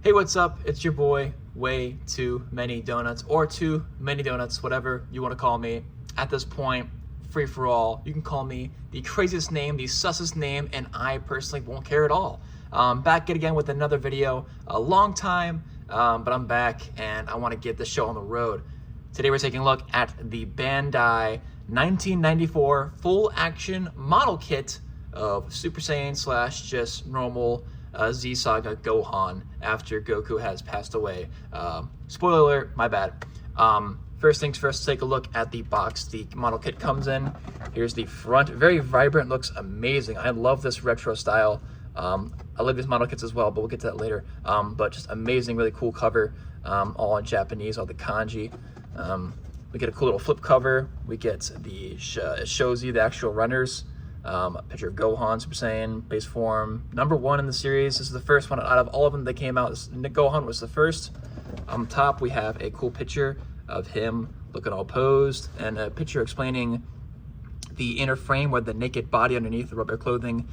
Hey, what's up? It's your boy, Way Too Many Donuts, or Too Many Donuts, whatever you want to call me. At this point, free for all. You can call me the craziest name, the sussest name, and I personally won't care at all. Back again with another video. A long time, but I'm back, and I want to get the show on the road. Today we're taking a look at the Bandai 1994 full action model kit of Super Saiyan slash just normal Z Saga Gohan after Goku has passed away. Spoiler alert, my bad. First things first, take a look at the box the model kit comes in. Here's the front, very vibrant, looks amazing. I love this retro style. I love these model kits as well, but we'll get to that later. But just amazing, really cool cover, all in Japanese, all the kanji. We get a cool little flip cover. We get the, it shows you the actual runners. A picture of Gohan, Super Saiyan, base form, #1 in the series. This is the first one out of all of them that came out. Gohan was the first. On top, we have a cool picture of him looking all posed, and a picture explaining the inner frame with the naked body underneath the rubber clothing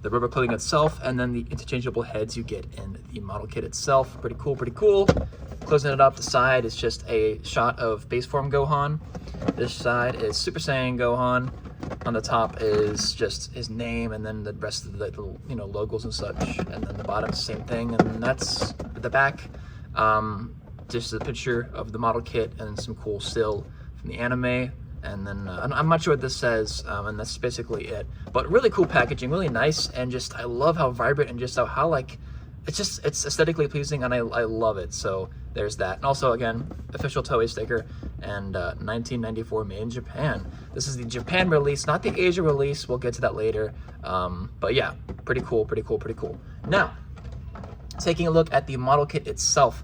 itself, and then the interchangeable heads you get in the model kit itself. Pretty cool, pretty cool. Closing it up, the side is just a shot of base form Gohan. This side is Super Saiyan Gohan. On the top is just his name, and then the rest of the little, logos and such. And then the bottom is the same thing, and that's the back. Just a picture of the model kit and some cool still from the anime. And then I'm not sure what this says, and that's basically it. But really cool packaging, really nice, and just I love how vibrant and just how like it's aesthetically pleasing, and I love it. So there's that. And also, again, official Toei sticker, and 1994 made in Japan. This is the Japan release, not the Asia release. We'll get to that later. But yeah, pretty cool, pretty cool, pretty cool. Now, taking a look at the model kit itself.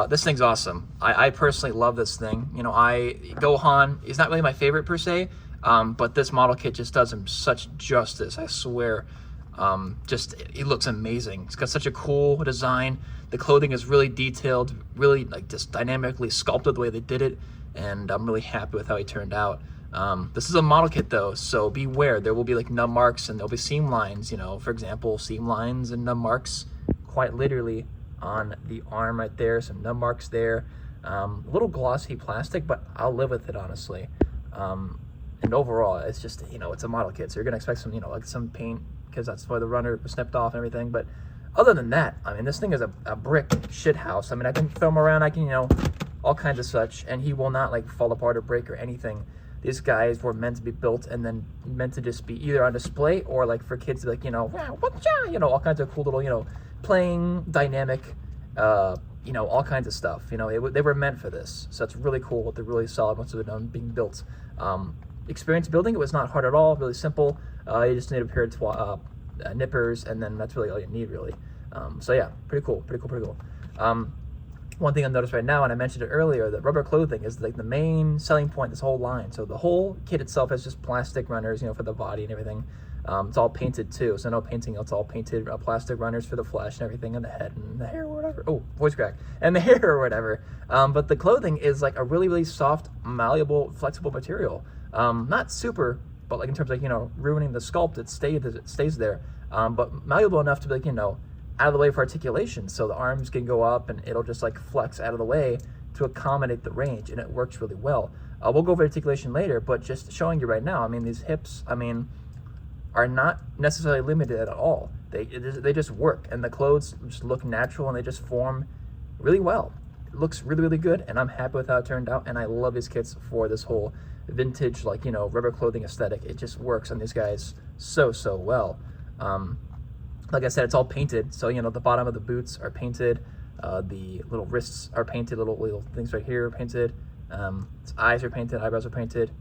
This thing's awesome. I personally love this thing. Gohan is not really my favorite per se, but this model kit just does him such justice, I swear. It looks amazing. It's got such a cool design. The clothing is really detailed, really like just dynamically sculpted the way they did it, and I'm really happy with how he turned out. This is a model kit though, so beware. There will be like nub marks, and there'll be seam lines, for example, seam lines and nub marks, quite literally on the arm right there, some nub marks there. A little glossy plastic, but I'll live with it, honestly. And overall, it's just, it's a model kit, so you're gonna expect some, like some paint, because that's why the runner was snipped off and everything. But other than that, I mean, this thing is a brick shit house. I mean, I can film around, I can, all kinds of such, and he will not like fall apart or break or anything. These guys were meant to be built and then meant to just be either on display or like for kids to like, wow, all kinds of cool little, playing dynamic, all kinds of stuff. They were meant for this. So it's really cool. They're really solid once they're done being built. Experience building it was not hard at all. Really simple. You just need a pair of nippers, and then that's really all you need, really. So yeah, pretty cool. One thing I noticed right now, and I mentioned it earlier, that rubber clothing is like the main selling point of this whole line. So the whole kit itself is just plastic runners, for the body and everything. It's all painted too, so no painting. It's all painted plastic runners for the flesh and everything, and the head and the hair or whatever. Oh, voice crack. And the hair or whatever. But the clothing is like a really, really soft, malleable, flexible material. Not super, but like in terms of, ruining the sculpt, it stays there. But malleable enough to be like, out of the way for articulation. So the arms can go up and it'll just like flex out of the way to accommodate the range, and it works really well. We'll go over articulation later, but just showing you right now, I mean, these hips, are not necessarily limited at all. They just work, and the clothes just look natural, and they just form really well. It looks really, really good, and I'm happy with how it turned out, and I love these kits for this whole vintage, like, rubber clothing aesthetic. It just works on these guys so well. Like I said, it's all painted, so, the bottom of the boots are painted, the little wrists are painted, little things right here are painted, its eyes are painted, eyebrows are painted.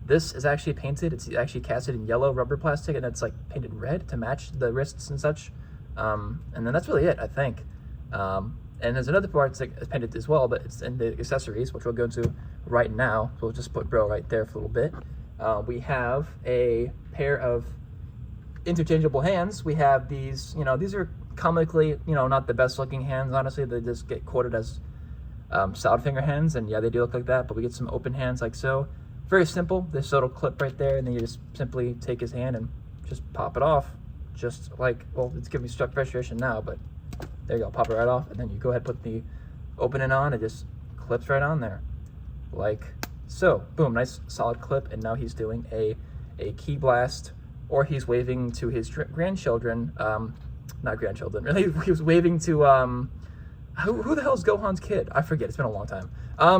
This is actually painted. It's actually casted in yellow rubber plastic, and it's like painted red to match the wrists and such. And then that's really it, I think. And there's another part that's painted as well, but it's in the accessories, which we'll go into right now. So we'll just put bro right there for a little bit. We have a pair of interchangeable hands. We have these, these are comically, not the best looking hands, honestly. They just get quoted as salad finger hands, and yeah, they do look like that, but we get some open hands like so. Very simple. This little clip right there, and then you just simply take his hand and just pop it off. Just like, well, it's giving me struck frustration now, but There you go, pop it right off, and then you go ahead and put the opening on, it just clips right on there, like so. Boom, nice solid clip, and now he's doing a key blast, or he's waving to his grandchildren, not grandchildren, really, he was waving to, who the hell is Gohan's kid? I forget, it's been a long time.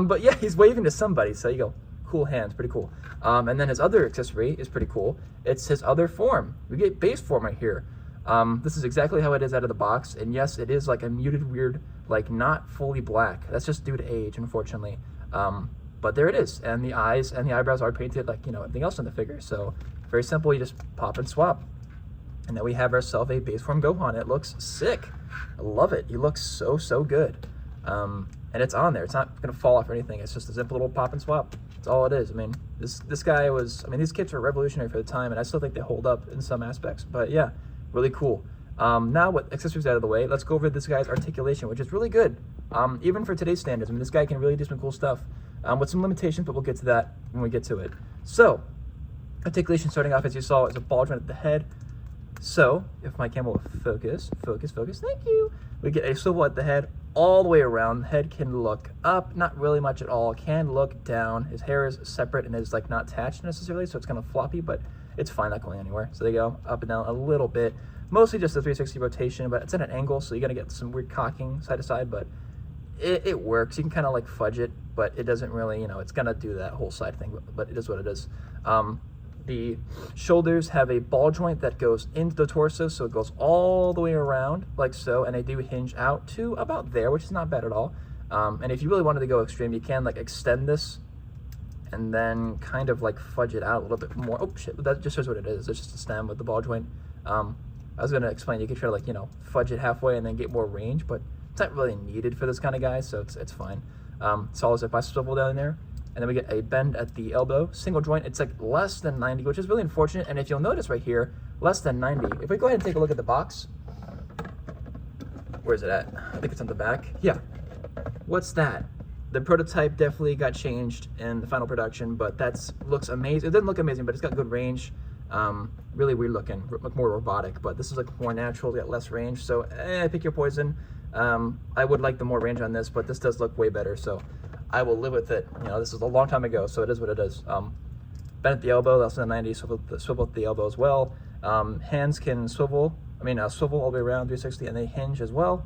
But yeah, he's waving to somebody, so you go, cool hands, pretty cool. And then his other accessory is pretty cool. It's his other form. We get base form right here. This is exactly how it is out of the box, and yes, it is like a muted, weird, like not fully black. That's just due to age, unfortunately. But there it is, and the eyes and the eyebrows are painted like, you know, everything else in the figure. So very simple, you just pop and swap. And then we have ourselves a base form Gohan. It looks sick. I love it. He looks so, so good. And it's on there. It's not going to fall off or anything. It's just a simple little pop and swap. That's all it is. I mean, this guy was, I mean, these kits were revolutionary for the time, and I still think they hold up in some aspects. But yeah, really cool. Now with accessories out of the way, let's go over this guy's articulation, which is really good. Even for today's standards. I mean, this guy can really do some cool stuff with some limitations, but we'll get to that when we get to it. So, articulation starting off, as you saw, is a ball joint at the head. So, if my camera will focus, thank you. We get a swivel at the head all the way around. The head can look up, not really much at all, can look down. His hair is separate and is like not attached necessarily, so it's kind of floppy, but it's fine, not going anywhere. So they go up and down a little bit, mostly just a 360 rotation, but it's at an angle, so you're gonna get some weird cocking side to side, but it works. You can kind of like fudge it, but it doesn't really, you know, it's gonna do that whole side thing, but it is what it is. The shoulders have a ball joint that goes into the torso, so it goes all the way around like so, and they do hinge out to about there, which is not bad at all. And if you really wanted to go extreme, you can like extend this and then kind of like fudge it out a little bit more. Oh shit, that just shows what it is. It's just a stem with the ball joint. I was gonna explain, you could try to like, you know, fudge it halfway and then get more range, but it's not really needed for this kind of guy, so it's fine. Solid zip swivel down there. And then we get a bend at the elbow, single joint. It's like less than 90, which is really unfortunate. And if you'll notice right here, less than 90. If we go ahead and take a look at the box, where is it at? I think it's on the back. Yeah. What's that? The prototype definitely got changed in the final production, but that looks amazing. It doesn't look amazing, but it's got good range. Really weird looking, look more robotic, but this is like more natural, got less range. So pick your poison. I would like the more range on this, but this does look way better. So I will live with it. You know, this is a long time ago, so it is what it is. Bend at the elbow, that's in the 90s, swivel at the elbow as well. Hands can swivel all the way around 360, and they hinge as well.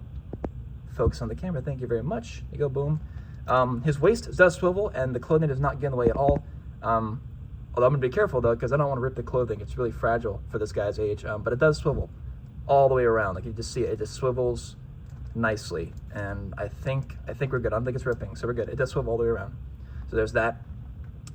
Focus on the camera, thank you very much. There you go, boom. His waist does swivel, and the clothing does not get in the way at all. Although I'm gonna be careful though, because I don't want to rip the clothing. It's really fragile for this guy's age, but it does swivel all the way around. Like you just see it, it just swivels nicely, and I think we're good. I don't think it's ripping, so we're good. It does swivel all the way around. So there's that.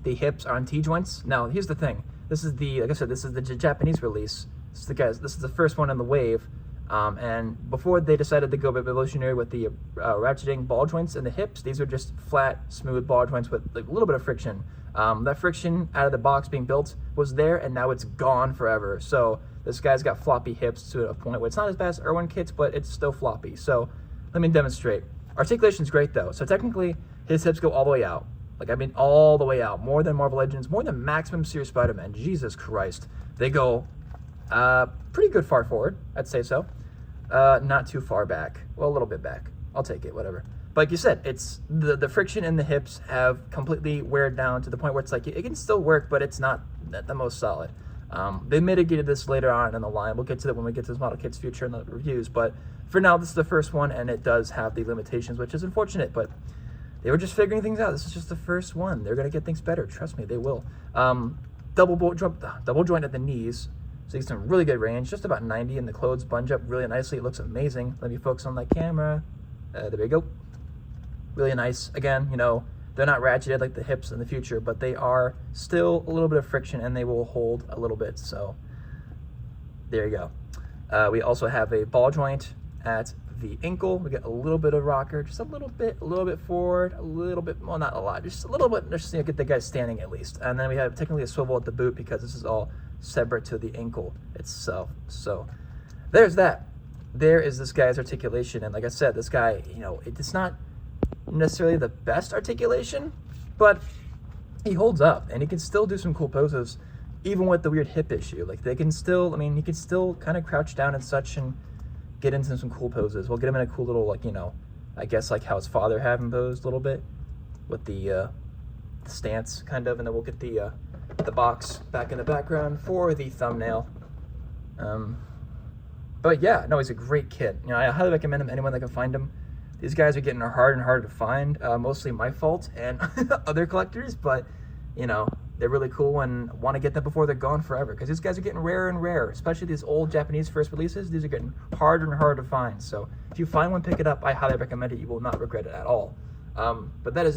The hips are on T-joints. Now here's the thing. This is the, like I said, this is the Japanese release. This is the first one in the wave. And before they decided to go revolutionary with the ratcheting ball joints in the hips, these are just flat, smooth ball joints with like a little bit of friction. That friction out of the box being built was there, and now it's gone forever. So this guy's got floppy hips to a point where it's not as bad as Irwin kits, but it's still floppy. So let me demonstrate. Articulation's great though. So technically his hips go all the way out. Like I mean all the way out. More than Marvel Legends, more than Maximum Series Spider-Man. Jesus Christ. They go pretty good far forward, I'd say so. Not too far back. Well, a little bit back. I'll take it, whatever. But like you said, it's the friction in the hips have completely weared down to the point where it's like it can still work, but it's not the most solid. They mitigated this later on in the line. We'll get to that when we get to this model kit's future in the reviews. But for now, this is the first one, and it does have the limitations, which is unfortunate. But they were just figuring things out. This is just the first one. They're gonna get things better. Trust me, they will. Double joint at the knees. So you get some really good range, just about 90, and the clothes bunge up really nicely. It looks amazing. Let me focus on that camera. There we go. Really nice. Again, you know, they're not ratcheted like the hips in the future, but they are still a little bit of friction, and they will hold a little bit. So there you go. We also have a ball joint at the ankle. We get a little bit of rocker, just a little bit forward, a little bit, well, not a lot, just a little bit, just to get the guy standing at least. And then we have technically a swivel at the boot because this is all separate to the ankle itself. So there's that. There is this guy's articulation, and like I said, this guy, you know, it's not necessarily the best articulation, but he holds up, and he can still do some cool poses even with the weird hip issue. Like they can still, I mean, he can still kind of crouch down and such, and get into some cool poses. We'll get him in a cool little, like, you know, I guess like how his father had him posed a little bit with the stance kind of, and then we'll get the box back in the background for the thumbnail. But yeah, no, he's a great kid. You know, I highly recommend him. Anyone that can find him. These guys are getting harder and harder to find. Mostly my fault and other collectors, but you know, they're really cool and want to get them before they're gone forever, because these guys are getting rarer and rarer, especially these old Japanese first releases. These are getting harder and harder to find. So if you find one, pick it up. I highly recommend it. You will not regret it at all. But that has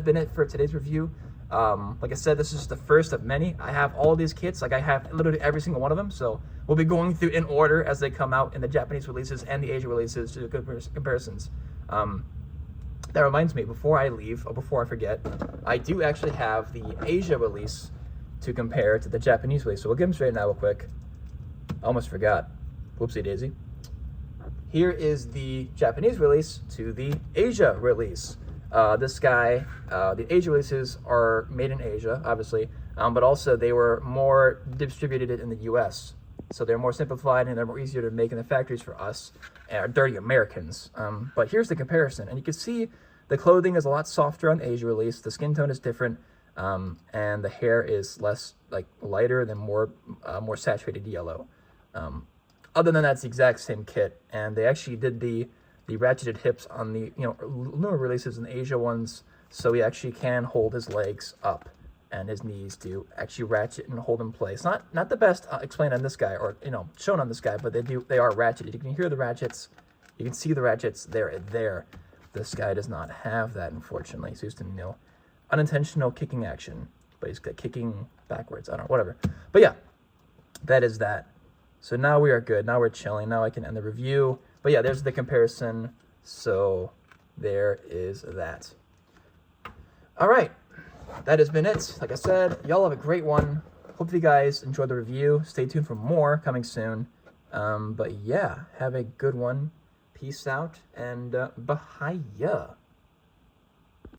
been it for today's review. Like I said, this is the first of many. I have all of these kits. Like, I have literally every single one of them. So we'll be going through in order as they come out in the Japanese releases and the Asia releases to do comparisons. That reminds me, before I leave, or before I forget, I do actually have the Asia release to compare to the Japanese release. So we'll get them straight now real quick. Almost forgot. Whoopsie daisy. Here is the Japanese release to the Asia release. This guy, the Asia releases are made in Asia, obviously, but also they were more distributed in the US. So they're more simplified and they're more easier to make in the factories for us, dirty Americans. But here's the comparison, and you can see the clothing is a lot softer on the Asia release. The skin tone is different, and the hair is less, like, lighter than more saturated yellow. Other than that, it's the exact same kit, and they actually did the ratcheted hips on the, you know, newer releases and the Asia ones, so he actually can hold his legs up and his knees do actually ratchet and hold in place. Not the best explained on this guy, or, you know, shown on this guy, but they are ratcheted. You can hear the ratchets, you can see the ratchets there. This guy does not have that, unfortunately. He's used to, you know, unintentional kicking action, but he's kicking backwards. I don't know, whatever. But yeah, that is that. So now we are good. Now we're chilling. Now I can end the review. But yeah, there's the comparison. So there is that. All right. That has been it. Like I said, y'all have a great one. Hope you guys enjoyed the review. Stay tuned for more coming soon. But yeah, have a good one. Peace out and bahaya.